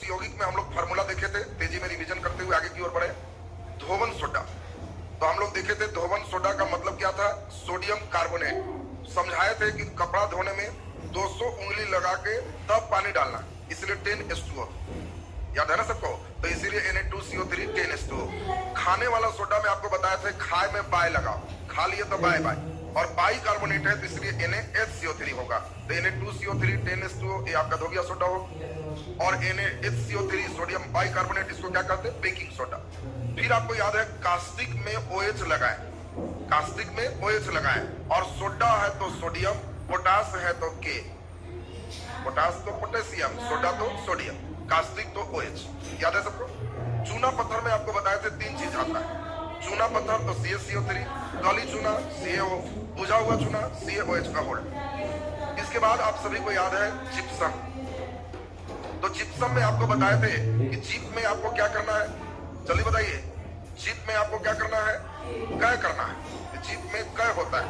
यौगिक में हम लोग फार्मूला देखे थे, तेजी में रिवीजन करते हुए आगे की ओर बढ़े। धोवन सोडा, तो हम लोग देखे थे धोवन सोडा का मतलब क्या था, सोडियम कार्बोनेट। समझाए थे कि कपड़ा धोने में 200 उंगली लगा के तब पानी डालना, इसलिए 10H2O, याद है ना सबको, तो इसीलिए Na2CO3 10H2O। खाने वाला सोडा में आपको बताया था खाए में बाय लगाओ, खा लिए तो बाय बाय, और बाई कार्बोनेट है तो इसलिए NaHCO3 होगा, तो Na2CO3 10H2O ये आपका धोबिया सोडा हो। और NaHCO3 सोडियम बाई कार्बोनेट, इसको क्या कहते हैं, बेकिंग सोडा। फिर आपको याद है कास्टिक में OH लगाए, कास्टिक में OH लगाए, और सोडा है तो सोडियम, पोटास है तो K, पोटास तो पोटेशियम, सोडा तो सोडियम, कास्टिक तो OH, याद है सबको। चूना पत्थर में आपको बताए थे 3 चीज आता है, चूना पत्थर तो CaCO3, काली चूना CaO, बुझा हुआ चूना CaOH का होल्ड। इसके बाद आप सभी को याद है जिप्सम, तो जिप्सम में आपको बताए थे कि जिप में आपको क्या करना है, जल्दी बताइए, जिप में आपको क्या करना है, कै करना है, जिप में कै होता है,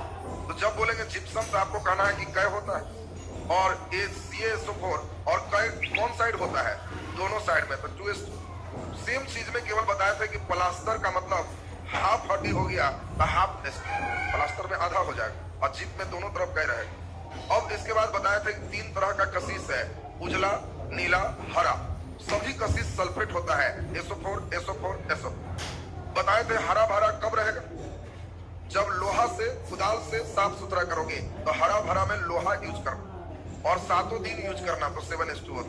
तो जब बोलेंगे जिप्सम तो आपको कहना है कि कै होता है, और CaSO4 और कै कौन साइड होता है, दोनों साइड में, तो 2S2। सेम चीज में केवल बताया था कि प्लास्टर का मतलब हाफ हड्डी हो गया तो हाफ प्लास्टर में आधा हो जाएगा, और जिप में दोनों तरफ कै रहेगा। अब इसके बाद बताया था कि 3 तरह का कशिश है, उजला, नीला, हरा, सभी कशिश सल्फेट होता है, SO4 SO4 SO4। बताए थे हरा भरा कब रहेगा, जब लोहा से कुदाल से साफ सुथरा करोगे तो हरा भरा में लोहा यूज करना, और 7 दिन यूज करना, तो 7H2O।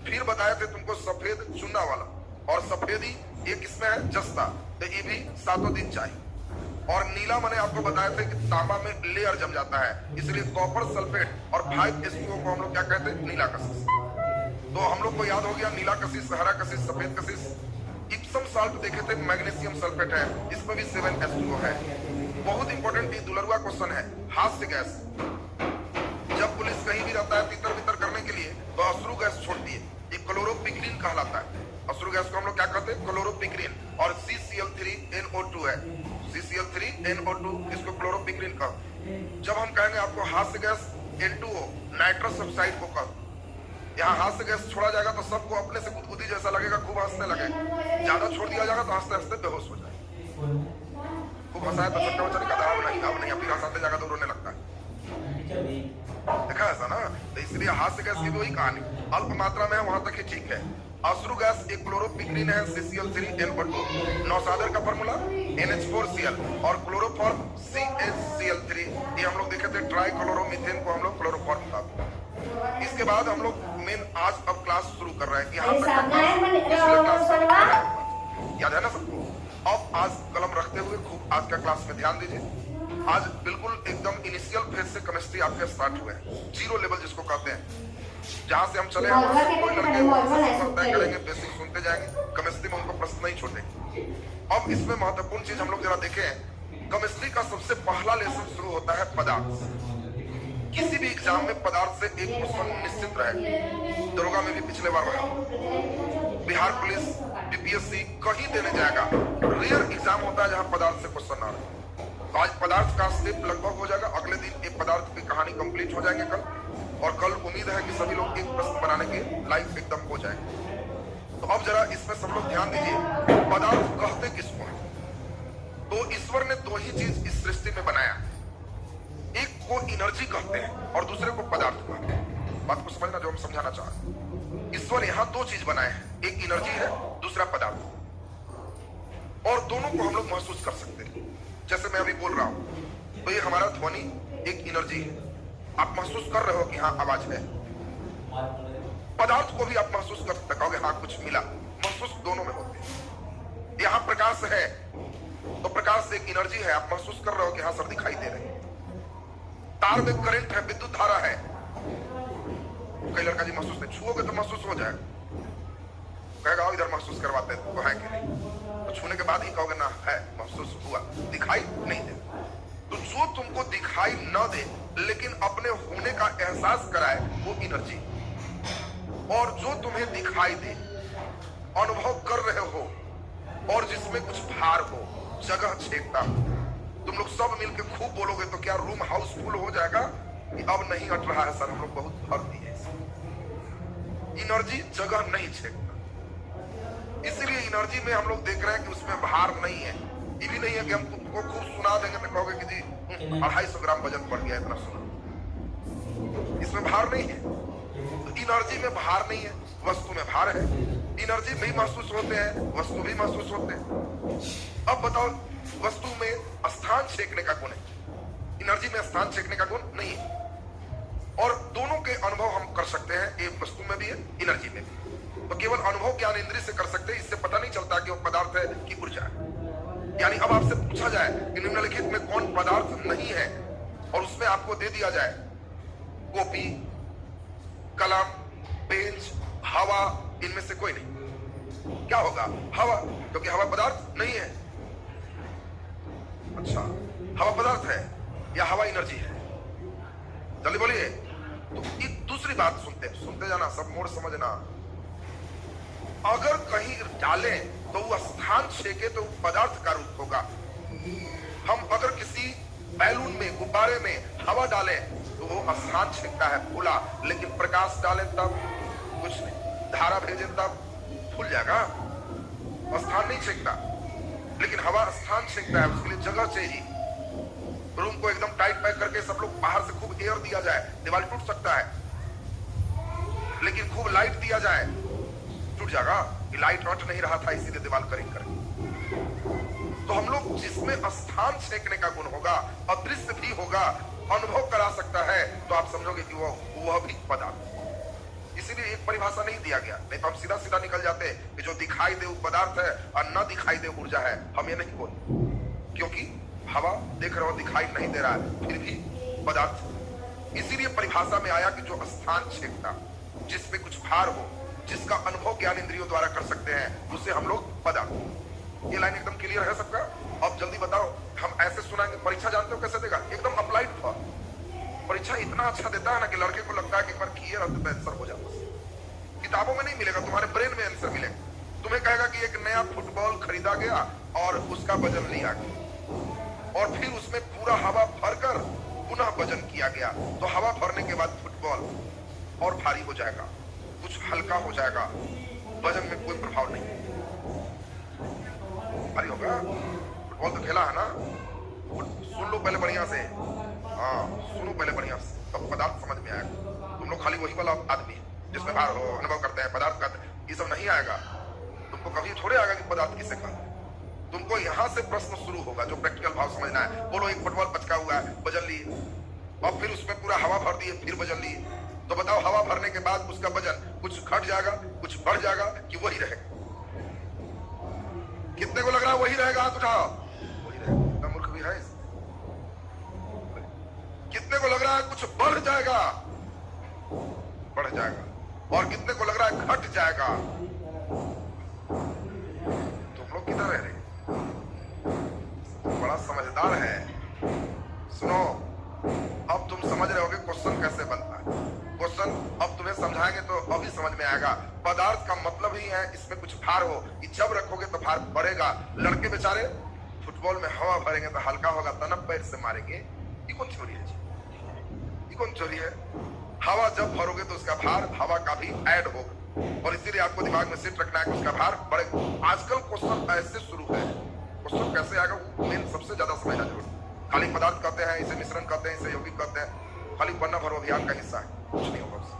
फिर बताए थे तुमको सफेद चुना वाला, और सफेदी एक इसमें है जस्ता, तो ये भी 7 दिन चाहिए। और नीला मैंने आपको बताया था कि तांबा में लेयर जम जाता है, इसलिए कॉपर सल्फेट और 5H2O को हम लोग क्या कहते हैं, नीला कशिश। तो हम लोग को याद हो गया नीला कशिश, हरा कशिश, सफेद कशिश। इप्सम साल्ट देखे थे, मैग्नीशियम सल्फेट है, इसमें भी 7H2O है। बहुत इंपॉर्टेंट ये दुलरुआ क्वेश्चन है, हास्य गैस, जब पुलिस कहीं भी रहता है तितर बितर करने के लिए तो अश्रु गैस छोड़ती है, ये क्लोरोपिक्रीन कहलाता है। अश्रु गैस को हम लोग क्या कहते हैं, क्लोरोपिक्रीन, और CCl3NO2 है, CCl3NO2, इसको क्लोरोपिक्रीन का। जब हम कहेंगे आपको हास्य गैस N2O, नाइट्रस ऑक्साइड को कह, यहाँ हास्य गैस छोड़ा जाएगा तो सबको अपने से गुदगुदी जैसा लगेगा, खूब हंसने लगेगा, ज्यादा छोड़ दिया जाएगा तो हंसते हंसते बेहोश हो जाएगा। खूब हंसाया तो छोटा बच्चा कहता है अब नहीं, फिर हंसाते जाएगा तो रोने लगता है, देखा ऐसा ना। तो इसलिए हास्य गैस की भी वही कहानी, अल्प मात्रा में है वहां तक ही ठीक है। अश्रु गैस एक क्लोरोपिक्रीन है, CCl3NO2, नौसादर का फार्मूला NH4Cl, और क्लोरोफॉर्म CHCl3, ये हम लोग देखे थे, ट्राई क्लोरोमीथेन को हम लोग क्लोरोफॉर्म कहते हैं। इसके बाद हम लोग मेन आज अब क्लास शुरू कर रहे हैं, यहाँ तक याद है ना सबको। अब आज कलम रखते हुए खूब आज का क्लास में ध्यान दीजिए। आज बिल्कुल एकदम इनिशियल फेज से केमिस्ट्री आपके स्टार्ट हुए हैं, 0 लेवल जिसको कहते हैं, जहां से हम चले कोई लड़के तय करेंगे, बेसिक सुनते जाएंगे, केमिस्ट्री में उनको प्रश्न नहीं छोड़ेंगे। अब इसमें महत्वपूर्ण चीज हम लोग जरा देखें, केमिस्ट्री का सबसे पहला लेसन शुरू होता है पदार्थ। किसी भी एग्जाम में पदार्थ से एक क्वेश्चन निश्चित रहे, दरोगा में भी पिछले बार रहा, बिहार पुलिस, BPSC कहीं देने जाएगा, रेयर एग्जाम होता है जहां पदार्थ से क्वेश्चन ना रहे। तो आज पदार्थ का स्टेप लगभग हो जाएगा, अगले दिन एक पदार्थ की कहानी कंप्लीट हो जाएंगे कल, और कल उम्मीद है कि सभी लोग एक प्रश्न बनाने के लायक एकदम हो जाएंगे। तो अब जरा इसमें सब लोग ध्यान दीजिए, पदार्थ कहते किसको है, तो ईश्वर ने 2 ही चीज इस सृष्टि में बनाया, एक को एनर्जी कहते हैं और दूसरे को पदार्थ कहते हैं। बात को समझना जो हम समझाना चाह रहे हैं, ईश्वर यहाँ 2 चीज बनाए हैं, एक एनर्जी है, दूसरा पदार्थ, और दोनों को हम लोग महसूस कर सकते हैं। जैसे मैं अभी बोल रहा हूं तो ये हमारा ध्वनि एक एनर्जी है, आप महसूस कर रहे हो कि हाँ आवाज है। पदार्थ को भी आप महसूस कर सकते, कहोगे हाँ कुछ मिला, महसूस दोनों में होते हैं। यहाँ प्रकाश है तो प्रकाश एक एनर्जी है, आप महसूस कर रहे हो कि हाँ सर दिखाई दे रही है। तार में करंट है, विद्युत धारा है, कई लड़का जी महसूस नहीं, छुओगे तो महसूस हो जाएगा, कहेगा इधर महसूस करवाते हैं तो है कि नहीं, तो छूने के बाद ही कहोगे ना है महसूस हुआ, दिखाई नहीं दे। तो जो तुमको दिखाई न दे लेकिन अपने होने का एहसास कराए वो एनर्जी, और जो तुम्हें दिखाई दे, अनुभव कर रहे हो, और जिसमें कुछ भार हो, जगह छेकता हो, तुम लोग सब मिलके खूब बोलोगे तो क्या रूम हाउसफुल हो जाएगा कि अब नहीं हट रहा है सर, हम लोग बहुत भर दिए। एनर्जी जगह नहीं छेकता, इसीलिए एनर्जी में हम लोग देख रहे हैं कि उसमें भार नहीं है। ये भी नहीं है कि हम तुमको खूब सुना देंगे तो कहोगे कि जी 250 ग्राम वजन बढ़ गया, इतना सुना। इसमें भार नहीं है। तो एनर्जी में भार नहीं है, वस्तु में भार है। एनर्जी भी महसूस होते हैं, वस्तु भी महसूस होते हैं। अब बताओ, वस्तु में स्थान छेकने का गुण है, एनर्जी में स्थान छेकने का गुण नहीं है। और दोनों के अनुभव हम कर सकते हैं, एक वस्तु में भी है, एनर्जी में भी। तो केवल अनुभव ज्ञान इंद्रिय से कर सकते हैं। इससे पता नहीं चलता कि वो पदार्थ है कि ऊर्जा है। यानी अब आपसे पूछा जाए कि निम्नलिखित में कौन पदार्थ नहीं है, और उसमें आपको दे दिया जाए कॉपी, कलम, बेंच, हवा, इनमें से कोई नहीं, क्या होगा? हवा, क्योंकि हवा पदार्थ नहीं है। अच्छा, हवा पदार्थ है या हवा एनर्जी है? जल्दी बोलिए। तो एक दूसरी बात सुनते जाना, सब मोड़ समझना। अगर कहीं डालें तो वो स्थान छेके तो पदार्थ का रूप होगा। हम अगर किसी बैलून में, गुब्बारे में हवा डालें तो वो स्थान छेकता है, फूला। लेकिन प्रकाश डालें तब कुछ नहीं, धारा भेजें तब फूल जाएगा, स्थान नहीं छेकता। लेकिन हवा स्थान छेकता है, उसके लिए जगह चाहिए। रूम को एकदम टाइट पैक करके सब लोग बाहर से खूब एयर दिया जाए, दीवार टूट सकता है। लेकिन खूब लाइट दिया जाए, टूट जाएगा। ये लाइट रट नहीं रहा था, इसीलिए दीवार करीब कर। तो हम लोग जिसमें स्थान छेकने का गुण होगा, अदृश्य भी होगा, अनुभव करा सकता है, तो आप समझोगे कि वह भी पदार्थ। इसीलिए एक परिभाषा नहीं दिया गया, नहीं तो हम सीधा सीधा निकल जाते कि जो दिखाई दे वो पदार्थ है और न दिखाई दे ऊर्जा है। हम ये नहीं बोलते, क्योंकि हवा देख रहे हो दिखाई नहीं दे रहा है, फिर भी पदार्थ। इसीलिए परिभाषा में आया कि जो स्थान छेकता, जिसमें कुछ भार हो, जिसका अनुभव ज्ञान इंद्रियों द्वारा कर सकते हैं, उसे हम लोग पदार्थ। ये लाइन एकदम क्लियर है सबका? अब जल्दी बताओ, हम ऐसे सुनाएंगे। परीक्षा जानते हो कैसे देगा? एकदम अप्लाइड फॉर। परीक्षा इतना अच्छा देता है ना कि लड़के को लगता है कि एक बार किए रहते तो आंसर हो जाता। किताबों में नहीं मिलेगा, तुम्हारे ब्रेन में आंसर मिलेगा। तुम्हें कहेगा कि एक नया फुटबॉल खरीदा गया और उसका वजन लिया गया, और फिर उसमें पूरा हवा भरकर पुनः वजन किया गया। तो हवा भरने के बाद फुटबॉल और भारी हो जाएगा, कुछ हल्का हो जाएगा, वजन में कोई प्रभाव नहीं। भारी होगा, फुटबॉल तो खेला है ना। सुन लो पहले बढ़िया से, हाँ सुनो पहले बढ़िया से, तब पदार्थ समझ में आएगा। तुम लोग खाली वही वाला आदमी जिसमें भार हो, अनुभव करते हैं, पदार्थ का, ये सब नहीं आएगा। तुमको कभी थोड़े आएगा कि पदार्थ किसे कहते हैं। तुमको यहाँ से प्रश्न शुरू होगा, जो प्रैक्टिकल भाव समझना है। बोलो एक फुटबॉल पचका हुआ है, वजन लिए, और फिर उसमें पूरा हवा भर दिए, फिर वजन लिए। तो बताओ, हवा भरने के बाद उसका वजन कुछ घट जाएगा, कुछ बढ़ जाएगा, कि वही रहेगा? कितने को लग रहा है वही रहेगा? हाथ उठाओ। वही रहेगा। इतना मूर्ख भी है? कितने को लग रहा है कुछ बढ़ जाएगा? बढ़ जाएगा। और कितने को लग रहा है घट जाएगा? तुम लोग किधर रह रहे? बड़ा समझदार है। सुनो, अब तुम समझ रहे होगे क्वेश्चन कैसे बनता है। क्वेश्चन अब तुम्हें समझाएंगे तो अभी समझ में आएगा। पदार्थ का मतलब ही है इसमें कुछ भार हो, कि जब रखोगे तो भार बढ़ेगा। लड़के बेचारे फुटबॉल में हवा भरेंगे तो हल्का होगा, तनब पैर से मारेंगे। ये कौन चोरी है जी? ये कौन चोरी है? हवा जब भरोगे तो उसका भार हवा का भी ऐड होगा, और इसीलिए आपको दिमाग में सेट रखना है कि उसका भार बढ़ेगा। आजकल क्वेश्चन ऐसे शुरू है, क्वेश्चन कैसे आएगा वो मेन सबसे ज्यादा समझना जरूरी। खाली पदार्थ कहते हैं, इसे मिश्रण कहते हैं, इसे यौगिक कहते हैं, खाली पन्ना भरो अभियान का हिस्सा है, कुछ नहीं होगा उससे।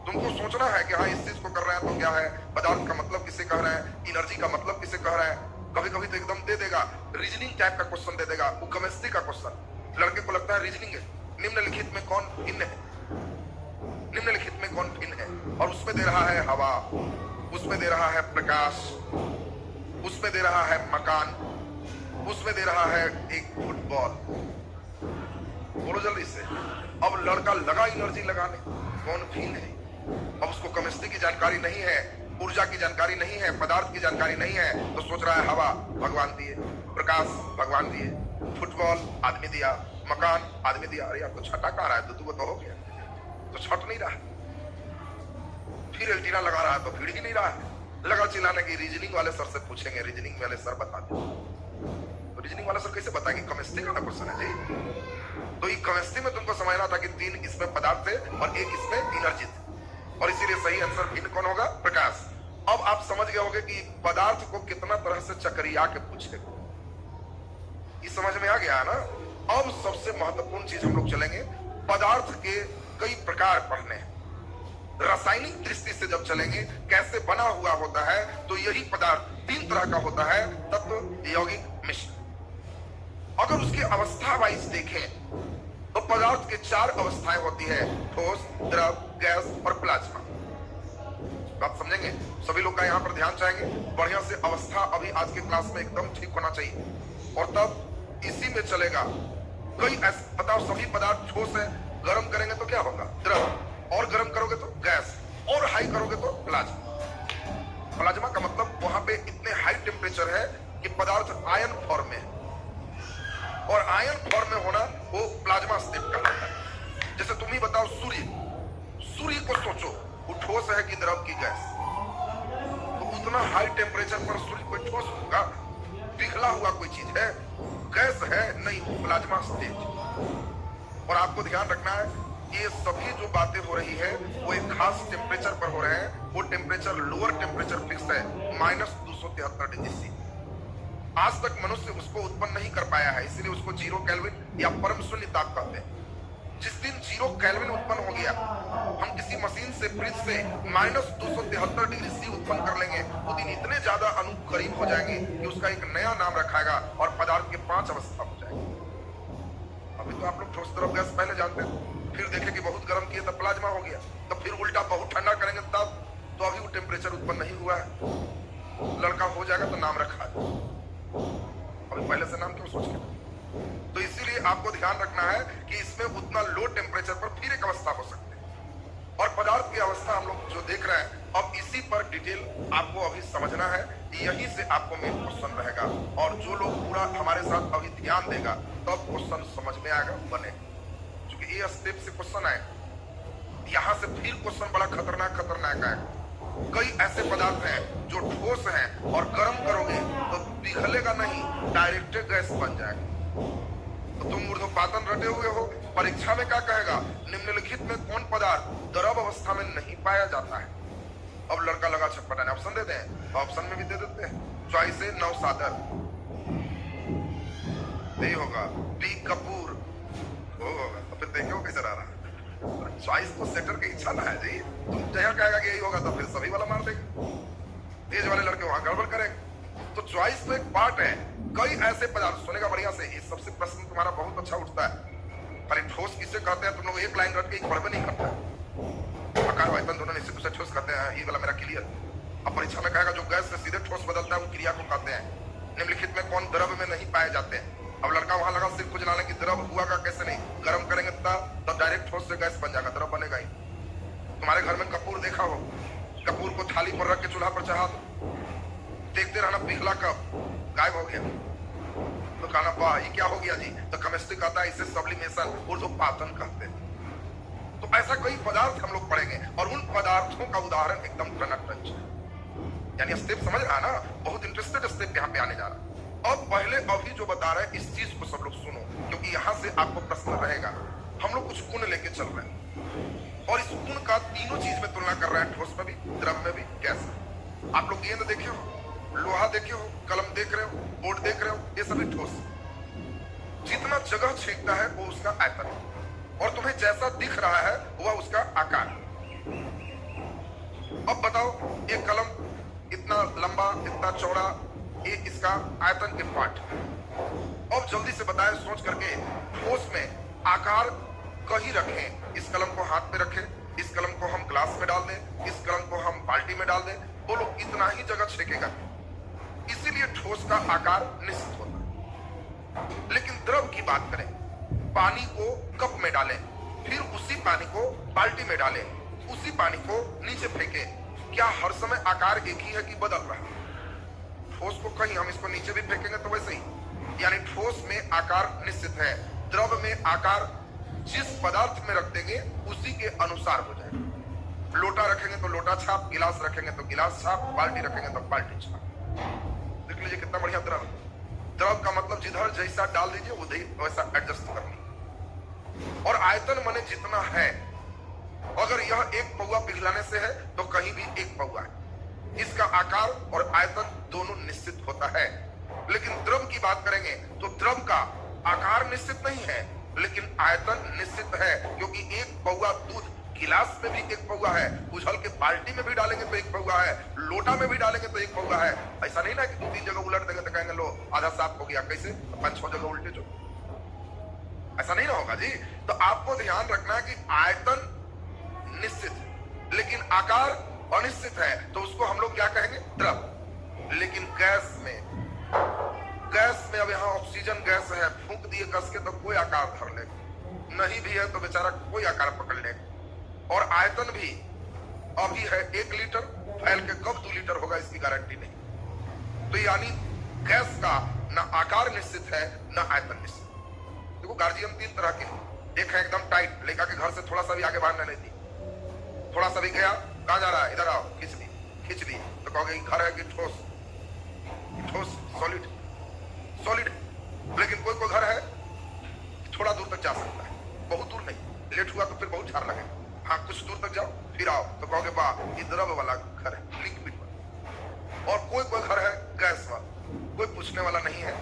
तुमको सोचना है कि हाँ इस चीज को कर रहे हैं तो क्या है, पदार्थ का मतलब किसे कह रहे हैं, एनर्जी का मतलब किसे कह रहे हैं। कभी कभी तो एकदम दे देगा, रीजनिंग टाइप का क्वेश्चन दे देगा, वो केमिस्ट्री का क्वेश्चन। लड़के को लगता है रीजनिंग है, निम्नलिखित में कौन भिन्न है, निम्नलिखित में कौन भिन्न है, और उसमें दे रहा है हवा, उसमें दे रहा है प्रकाश, उसमें दे रहा है मकान, उसमें दे रहा है एक फुटबॉल। बोलो जल्दी से। अब लड़का लगा एनर्जी लगाने, कौन भिन्न है। अब उसको केमिस्ट्री की जानकारी नहीं है, ऊर्जा की जानकारी नहीं है, पदार्थ की जानकारी नहीं है, तो सोच रहा है हवा भगवान दिए, प्रकाश भगवान दिए, फुटबॉल आदमी दिया, मकान आदमी दिया। अरे यार तो छठा कहाँ रहा है? तो तो हो गया, तो छठ नहीं रहा। फिर एल्टीना लगा रहा है तो भीड़ ही नहीं रहा है। लगा चिल्लाने की रीजनिंग वाले सर से पूछेंगे, रीजनिंग वाले सर बता दे। तो रीजनिंग वाला सर कैसे बताएंगे? केमिस्ट्री का क्वेश्चन है जी। तो ये केमिस्ट्री में तुमको समझना था कि 3 इसमें पदार्थ थे और 1 इसमें एनर्जी थी, और इसीलिए सही आंसर भिन्न कौन होगा? प्रकाश। अब आप समझ गए होंगे कि पदार्थ को कितना तरह से चक्रिया के पूछे, ये समझ में आ गया ना। अब सबसे महत्वपूर्ण चीज हम लोग चलेंगे, पदार्थ के कई प्रकार पढ़ने हैं। रासायनिक दृष्टि से जब चलेंगे कैसे बना हुआ होता है, तो यही पदार्थ 3 तरह का होता है, तत्व, यौगिक, मिश्र। अगर उसकी अवस्था वाइज देखें तो पदार्थ के 4 अवस्थाएं होती है, ठोस, द्रव, गैस और प्लाज्मा। बात समझेंगे? सभी लोग का यहाँ पर ध्यान चाहेंगे, बढ़िया से अवस्था अभी आज के क्लास में एकदम ठीक होना चाहिए, और तब इसी में चलेगा। कई ऐसे बताओ, सभी पदार्थ ठोस है, गर्म करेंगे तो क्या होगा? द्रव, और गर्म करोगे तो गैस, और हाई करोगे तो प्लाज्मा। प्लाज्मा का मतलब वहां पे इतने हाई टेम्परेचर है कि पदार्थ आयन फॉर्म में है, और आयन फॉर्म में होना वो प्लाज्मा स्टेट कहलाता है। जैसे तुम ही बताओ, सूर्य को सोचो, वो ठोस है कि द्रव की गैस? तो उतना हाई टेम्परेचर पर सूर्य कोई ठोस होगा? पिघला हुआ कोई चीज है? गैस है? नहीं, वो प्लाज्मा स्टेट। और आपको ध्यान रखना है, ये सभी जो बातें हो रही है वो एक खास टेम्परेचर पर हो रहे हैं। वो टेम्परेचर लोअर टेम्परेचर फिक्स है, -273 डिग्री सी। आज तक मनुष्य उसको उत्पन्न नहीं कर पाया है, इसलिए उसको 0 केल्विन या परम शून्य ताप कहते हैं। जिस दिन 0 केल्विन उत्पन्न हो गया, हम किसी मशीन से, फ्रिज से -273 डिग्री सी उत्पन्न कर लेंगे, वो दिन इतने ज्यादा अणु करीब हो जाएंगे कि उसका एक नया नाम रखाएगा और पदार्थ के 5 अवस्था हो जाएंगे। अभी तो आप लोग ठोस, द्रव, गैस पहले जानते हैं, फिर देखे कि बहुत गर्म किए तब प्लाज्मा हो गया, तब फिर उल्टा बहुत ठंडा करेंगे तब, तो अभी वो टेम्परेचर उत्पन्न नहीं हुआ है। लड़का हो जाएगा तो नाम रखा है, अभी पहले से नाम क्यों सोच के? तो इसीलिए आपको ध्यान रखना है कि इसमें उतना लो टेम्परेचर पर फिर एक अवस्था हो सकती है। और पदार्थ की अवस्था हम लोग जो देख रहे हैं, अब इसी पर डिटेल आपको अभी समझना है, यहीं से आपको मेन क्वेश्चन रहेगा। और जो लोग पूरा हमारे साथ अभी ध्यान देगा तब क्वेश्चन समझ में आएगा, बने। क्योंकि ये स्टेप से क्वेश्चन आए, यहां से फिर क्वेश्चन बड़ा खतरनाक आएगा। कई ऐसे पदार्थ हैं जो ठोस हैं और गर्म करोगे तो पिघलेगा नहीं, डायरेक्ट गैस बन जाएगा। तो तुम ऊर्ध्वपातन रटे हुए हो, परीक्षा में क्या कहेगा? निम्नलिखित में कौन पदार्थ द्रव अवस्था में नहीं पाया जाता है? अब लड़का लगा छटपटाने, ऑप्शन देते हैं, ऑप्शन में भी दे देते हैं। चॉइस है नौसादर, नहीं होगा। बी कपूर, होगा। तो फिर देखो कैसे रह रहा। चॉइस तो सेटर की इच्छा ना है जी, तुम जहाँ कहेगा कि यही होगा तो फिर सभी वाला मार देगा। तेज वाले लड़के वहां गड़बड़ करेंगे। तो चॉइस तो एक पार्ट है। कई ऐसे पदार्थ, सुनेगा बढ़िया से, इस सबसे प्रश्न तुम्हारा बहुत अच्छा उठता है। पर ठोस किसे कहते हैं? तुम लोग एक लाइन रट के एक पढ़वे नहीं करता। आकार वायतन दोनों निश्चित रूप से ठोस कहते हैं, ये वाला मेरा क्लियर। अब परीक्षा में कहेगा जो गैस से सीधे ठोस बदलता है वो क्रिया को कहते हैं। निम्नलिखित में कौन द्रव में नहीं पाए जाते हैं? अब लड़का वहां लगा सिर खुजलाने की, द्रव हुआ का कैसे नहीं? गर्म करेंगे तब डायरेक्ट ठोस से गैस बन जाएगा, द्रव बनेगा ही। तुम्हारे घर में कपूर देखा हो, कपूर को थाली पर रख के चूल्हा पर चढ़ा दो, देखते रहना पिघला कब गायब हो गया। तो कहना वाह ये क्या हो गया जी? तो केमिस्ट्री कहता है इसे सब्लिमेशन, ऊर्ध्वपातन कहते हैं। तो ऐसा कई पदार्थ हम लोग पढ़ेंगे, और उन पदार्थों का उदाहरण एकदम टच है। यानी स्टेप समझ रहा है ना? बहुत इंटरेस्टेड स्टेप यहाँ पे आने जा रहा है। अब पहले अभी जो बता रहे हैं इस चीज को सब लोग सुनो, क्योंकि यहाँ से आपको प्रश्न रहेगा। हम लोग कुछ गुण लेके चल रहे हैं, और इस गुण का तीनों चीज में तुलना कर रहे हैं, ठोस में भी, द्रव में भी, गैस में। आप लोग गेंद देखे हो, लोहा देखे हो, कलम देख रहे हो, बोर्ड देख रहे हो, ये सभी ठोस। जितना जगह छेकता है वो उसका आयतन, और तुम्हें जैसा दिख रहा है वह उसका आकार। अब बताओ, एक कलम इतना लंबा, इतना चौड़ा, ये इसका आयतन के पार्ट। अब जल्दी से बताएं सोच करके, ठोस में आकार कहीं रखें। इस कलम को हाथ में रखें, इस कलम को हम ग्लास में डाल दें, इस कलम को हम बाल्टी में डाल दें, बोलो इतना ही जगह छेकेगा। इसीलिए ठोस का आकार निश्चित होता है। लेकिन द्रव की बात करें, पानी को कप में डालें, फिर उसी पानी को बाल्टी में डालें, उसी पानी को नीचे फेंकें, क्या हर समय आकार एक ही है कि बदल रहा है? ठोस को कहीं हम इसको नीचे भी फेंकेंगे तो वैसे ही, यानी ठोस में आकार निश्चित है, द्रव में आकार जिस पदार्थ में रख देंगे उसी के अनुसार हो जाएगा। लोटा रखेंगे तो लोटा छाप, गिलास रखेंगे तो गिलास छाप, बाल्टी रखेंगे तो बाल्टी छाप। देख लीजिए कितना बढ़िया द्रव। द्रव का मतलब जिधर जैसा डाल दीजिए उधर वैसा एडजस्ट करनी। और आयतन माने जितना है, अगर यह 1 पौआ पिघलाने से है तो कहीं भी 1 पौआ है। इसका आकार और आयतन दोनों निश्चित होता है। लेकिन द्रव की बात करेंगे तो द्रव का आकार निश्चित नहीं है लेकिन आयतन निश्चित है, क्योंकि एक पौआ दूध गिलास में भी एक पौआ है, उछल के बाल्टी में भी डालेंगे तो एक पौआ है, लोटा में भी डालेंगे तो एक पौआ है। ऐसा नहीं ना कि 2-3 जगह उलट देंगे तो कहेंगे लो आधा साफ हो गया, कैसे 5-6 जगह उल्टे जो, ऐसा नहीं ना होगा जी। तो आपको ध्यान रखना है कि आयतन निश्चित लेकिन आकार अनिश्चित है, तो उसको हम लोग क्या कहेंगे? द्रव। लेकिन गैस में अब यहाँ ऑक्सीजन गैस है, फूंक दिए कस के तो कोई आकार धर ले, नहीं भी है तो बेचारा कोई आकार पकड़ ले। और आयतन भी अभी है 1 लीटर, फैल के कब 2 लीटर होगा इसकी गारंटी नहीं। तो यानी गैस का ना आकार निश्चित है ना आयतन निश्चित। देखो गार्जियन 3 तरह के, एक है एकदम टाइट, लेकर के घर से थोड़ा सा भी आगे बाहर नहीं दी, थोड़ा सा भी गया कहा जा रहा है इधर आओ खींच दी तो कहोगे घर है कि ठोस सॉलिड। लेकिन कोई घर है थोड़ा दूर तक जा सकता है, बहुत दूर नहीं, लेट हुआ तो फिर बहुत झाड़ लगेगा। हाँ कुछ दूर तक जाओ फिर आओ तो कहोगे वाह ये द्रव वाला घर है, लिक्विड वाला। और कोई घर है गैस वाला, कोई पूछने वाला नहीं है,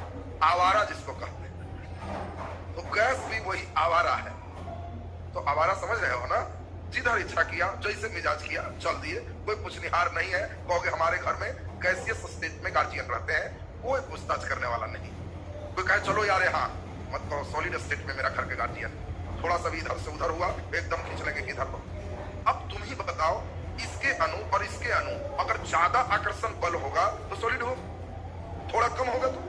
आवारा जिसको कहते हैं। तो गैस भी वही आवारा है। तो आवारा समझ रहे हो ना, जिधर इच्छा किया जैसे मिजाज किया चल दिए, कोई पूछनिहार नहीं है। कहोगे हमारे घर में गैसियस स्टेट में गार्जियन रहते हैं, कोई पूछताछ करने वाला नहीं। कोई कहे चलो यार हाँ मत कहो, सॉलिड स्टेट में मेरा घर के गार्जियन, थोड़ा सा भी इधर से उधर हुआ एकदम खींच लेंगे किधर को। अब तुम ही बताओ इसके अणु और इसके अणु अगर ज्यादा आकर्षण बल होगा तो सॉलिड हो, थोड़ा कम होगा तो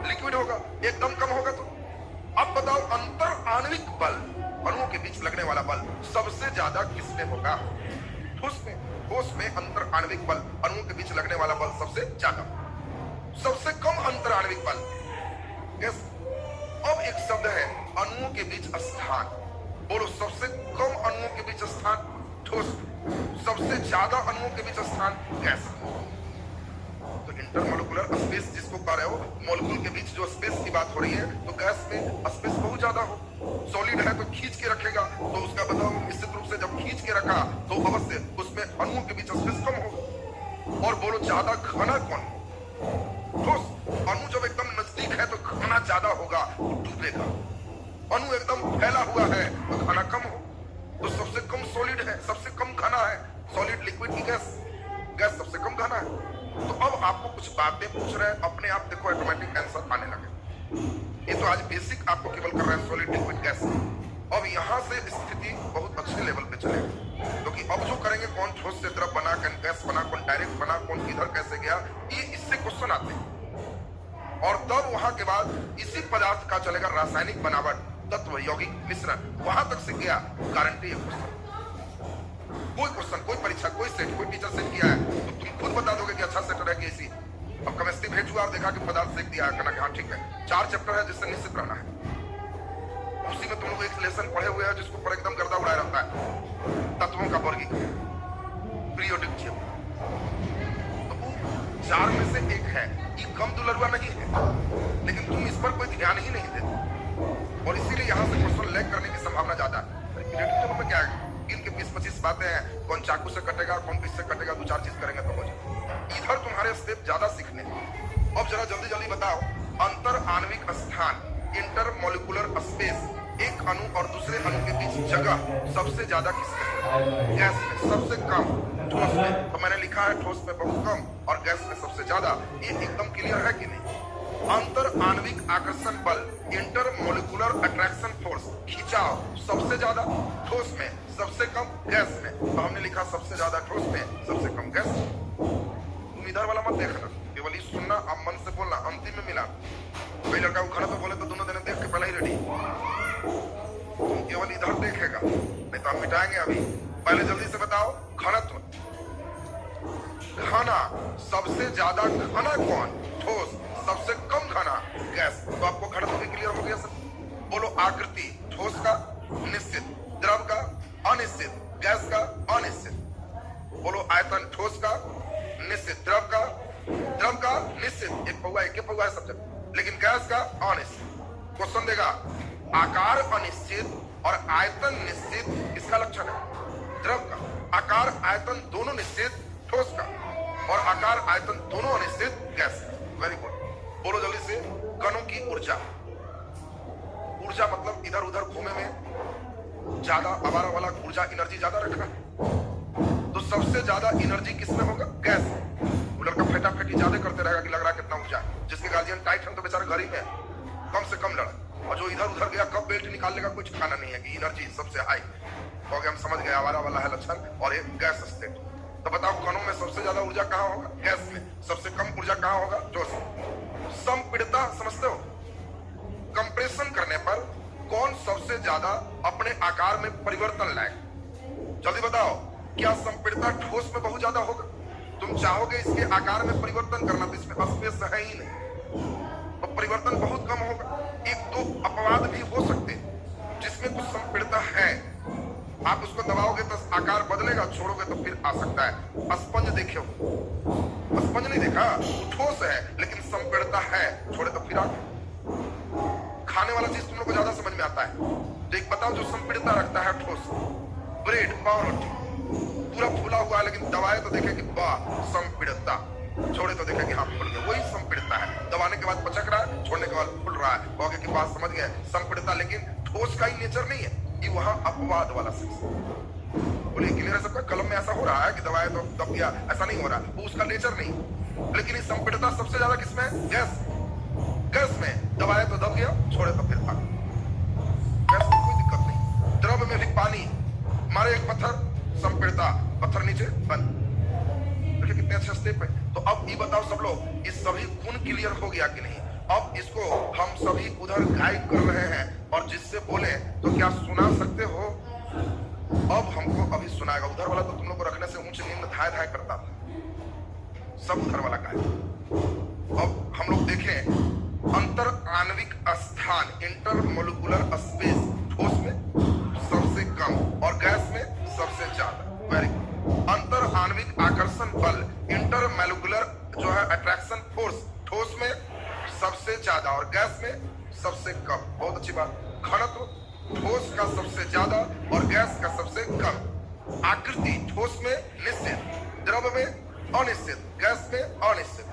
लिक्विड होगा, एकदम कम होगा तो। अब बताओ अंतर आणविक बल, अणुओं के बीच लगने वाला बल सबसे ज्यादा किसमें होगा? ठोस में। ठोस में अंतर आणविक बल, अणुओं के बीच लगने वाला बल सबसे ज्यादा। सबसे कम अंतर आणविक बल गैस। अब एक शब्द है अणुओं के बीच स्थान, बोलो सबसे कम अणुओं के बीच स्थान ठोस, सबसे ज्यादा अणुओं के बीच स्थान गैस। तो इंटरमोलिकुलर स्पेस जिसको कह रहे हो, मॉलिक्यूल के बीच जो स्पेस की बात हो रही है, तो गैस में स्पेस बहुत ज्यादा हो। सॉलिड है तो खींच के रखेगा, तो उसका बताओ निश्चित रूप से जब खींच के रखा तो अवश्य उसमें अणुओं के बीच स्पेस कम हो। और बोलो ज्यादा घना कौन हो? ठोस। अणु जब एकदम नजदीक है तो घना ज्यादा होगा, वो डूबेगा। अणु एकदम फैला हुआ है तो घना कम हो। तो सबसे कम सॉलिड है, सबसे कम घना है सॉलिड, लिक्विड की गैस। गैस सबसे कम घना है। तो अब आपको कुछ बातें पूछ रहे हैं, अपने आप देखो ऑटोमेटिक आंसर आने लगे। ये तो आज बेसिक आपको केवल कर रहे हैं सॉलिड लिक्विड गैस। अब यहाँ से स्थिति बहुत अच्छे लेवल पे चलेगी, क्योंकि अब जो करेंगे कौन ठोस से द्रव बना, कौन गैस बना, कौन डायरेक्ट बना, कौन किधर कैसे गया, ये इससे क्वेश्चन आते हैं। और तब वहां के बाद इसी पदार्थ का चलेगा रासायनिक बनावट, तत्व, यौगिक मिश्रण, वहां तक से गया गारंटी है क्वेश्चन। कोई क्वेश्चन, कोई परीक्षा, कोई सेट, कोई टीचर सेट किया है तो तुम खुद बता दोगे कि अच्छा सेट है कि ऐसी। अब केमिस्ट्री भेज हुआ और देखा कि पदार्थ सेट दिया है, कहना हाँ ठीक है। 4 चैप्टर है जिससे निश्चित रहना है, उसी में तुम लोग एक लेसन पढ़े हुए हैं जिसको पर एकदम गर्दा उड़ाया रहता है, तत्वों का वर्गीकरण, पीरियोडिक टेबल। तो वो 4 में से एक है, ये कम दुलरुआ नहीं है, लेकिन तुम इस पर कोई ध्यान ही नहीं देते और इसीलिए यहाँ से क्वेश्चन लैग करने की संभावना ज्यादा है। पीरियोडिक टेबल में क्या है, इनके 20-25 बातें हैं, कौन चाकू से कटेगा, कौन किससे कटेगा, 2-4 चीज करेंगे तो हो जाए। इधर तुम्हारे स्टेप ज्यादा सीखने। अब जरा जल्दी जल्दी बताओ, अंतर आणविक स्थान, इंटरमोलिकुलर स्पेस, एक अणु और दूसरे अणु के बीच जगह सबसे ज्यादा किसमें? गैस में। सबसे कम ठोस में, तो मैंने लिखा है ठोस में बहुत कम और गैस में सबसे ज्यादा। ये एकदम क्लियर है कि नहीं? अंतर आणविक आकर्षण बल, इंटरमोलिकुलर अट्रैक्शन फोर्स, खिंचाव सबसे ज्यादा ठोस में, सबसे कम गैस में। तो हमने लिखा सबसे ज्यादा ठोस में, सबसे कम गैस। तुम इधर वाला मत देखना, केवल ये सुनना, अब मन से बोलना, अंतिम में मिला। कोई लड़का को खड़ा तो बोले तो दोनों दिन देख के पहले ही रेडी। तुम केवल इधर देखेगा, नहीं तो हम मिटाएंगे अभी। पहले जल्दी से बताओ घनत्व। घना, सबसे ज्यादा घना कौन? ठोस। सबसे कम घना गैस। तो आपको घनत्व भी क्लियर हो गया सब। बोलो आकृति, ठोस का निश्चित, द्रव का अनिश्चित, गैस का अनिश्चित। बोलो आयतन, ठोस का निश्चित, द्रव का निश्चित। एक पौआ है सब जगह, लेकिन गैस का अनिश्चित। क्वेश्चन देगा आकार अनिश्चित और आयतन निश्चित, इसका लक्षण है द्रव का। आकार आयतन दोनों निश्चित ठोस का। और आकार आयतन दोनों अनिश्चित गैस है। वेरी गुड, बोलो जल्दी से। कणों की ऊर्जा, ऊर्जा मतलब इधर उधर घूमे में ज्यादा आवारा वाला ऊर्जा एनर्जी ज्यादा रखा है, तो सबसे ज्यादा एनर्जी किसमें होगा? गैस। वो लड़का फेटा फेटी ज्यादा करते रहेगा कि लग रहा है कितना ऊर्जा है। जिसके गार्जियन टाइट है तो बेचारा घर ही में कम से कम लड़ा, और जो इधर उधर गया कब बेल्ट निकाल लेगा कुछ खाना नहीं है कि एनर्जी सबसे हाई हो गया। हम समझ गए आवारा वाला है लक्षण और एक गैस स्टेट। तो बताओ कणों में सबसे ज्यादा ऊर्जा कहाँ होगा? गैस में। सबसे कम ऊर्जा कहाँ होगा? जोश में। संपीड़ितता समझते हो? कंप्रेशन करने पर कौन सबसे ज्यादा अपने आकार में परिवर्तन लाएगा? जल्दी बताओ, क्या संपीड़ितता ठोस में बहुत ज्यादा होगा? तुम चाहोगे इसके आकार में परिवर्तन करना तो इसमें स्पेस है ही नहीं, तो परिवर्तन बहुत कम होगा। एक दो अपवाद भी हो सकते हैं जिसमें कुछ संपीड़ितता है, आप उसको दबाओगे तो आकार बदलेगा, छोड़ोगे तो फिर आ सकता है। स्पंज देखो, स्पंज नहीं देखा? ठोस है लेकिन संपीड़ितता है, छोड़े तो फिर आ। खाने वाला चीज तुम लोग को ज्यादा समझ में आता है, तो एक बताओ जो संपीड़ितता रखता है ठोस। ब्रेड, पाव रोटी पूरा फूला हुआ है लेकिन दबाए तो देखे कि वाह संपीड़ितता, छोड़े तो देखे कि हाँ फूल गया, वही संपीड़ितता है। दबाने के बाद पचक रहा है, छोड़ने के बाद फूल रहा है, कहोगे कि बात समझ गए संपीड़ितता, लेकिन ठोस का ही नेचर नहीं है ये, वहां अपवाद वाला सेक्स। बोलिए क्लियर है सबका? कलम में ऐसा हो रहा है कि दबाए तो दब गया, ऐसा नहीं हो रहा, वो उसका नेचर नहीं। लेकिन ये संपीड़ितता सबसे ज्यादा किसमें है? गैस। गैस में दबाए तो दब गया, छोड़े तो फिर भाग। गैस में कोई दिक्कत नहीं। द्रव में भी पानी, मारे एक पत्थर, संपीड़ितता, पत्थर नीचे बंद। देखिए कितने अच्छे स्टेप है। तो अब ये बताओ सब लोग, इस सभी गुण क्लियर हो गया कि नहीं? अब इसको हम सभी उधर गाइड कर रहे हैं और जिससे बोले तो क्या सुना सकते हो? अब हमको अभी सुनाएगा। उधर वाला तो तुम लोग को रखने से ऊंच नींद धाय धाय करता था, सब उधर वाला का है। अब हम लोग देखें अंतर आणविक स्थान, इंटरमोलिकुलर स्पेस, ठोस में सबसे कम और गैस में सबसे ज्यादा। Very good. अंतर आणविक आकर्षण बल, इंटरमोलिकुलर जो है अट्रैक्शन फोर्स, ठोस में सबसे ज्यादा और गैस में सबसे कम। बहुत अच्छी बात। घनत्व, ठोस का सबसे ज्यादा और गैस का सबसे कम। आकृति, ठोस में निश्चित, द्रव में अनिश्चित, गैस में अनिश्चित।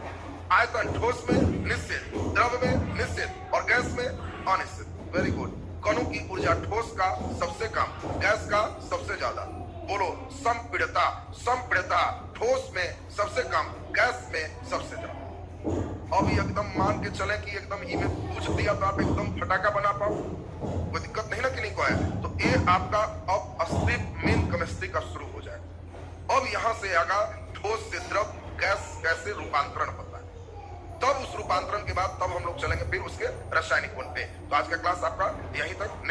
आयतन, ठोस में निश्चित, द्रव में निश्चित और गैस में अनिश्चित। Very good. कणों की ऊर्जा ठोस का सबसे कम, गैस का सबसे ज्यादा। बोलो संपीड़ितता, संपीड़ितता ठोस में सबसे कम, गैस में सबसे ज्यादा। अब एकदम मान के चले कि एकदम ई में पूछ दिया तो आप एकदम फटाका बना पाओ, कोई दिक्कत नहीं ना कि नहीं को है? तो ये आपका अब स्टेप मेन केमिस्ट्री का शुरू हो जाए। अब यहां से आगा ठोस से द्रव, गैस कैसे रूपांतरण होता है, तब उस रूपांतरण के बाद तब हम लोग चलेंगे फिर उसके रासायनिक गुण पे। तो आज का क्लास आपका यहीं तक।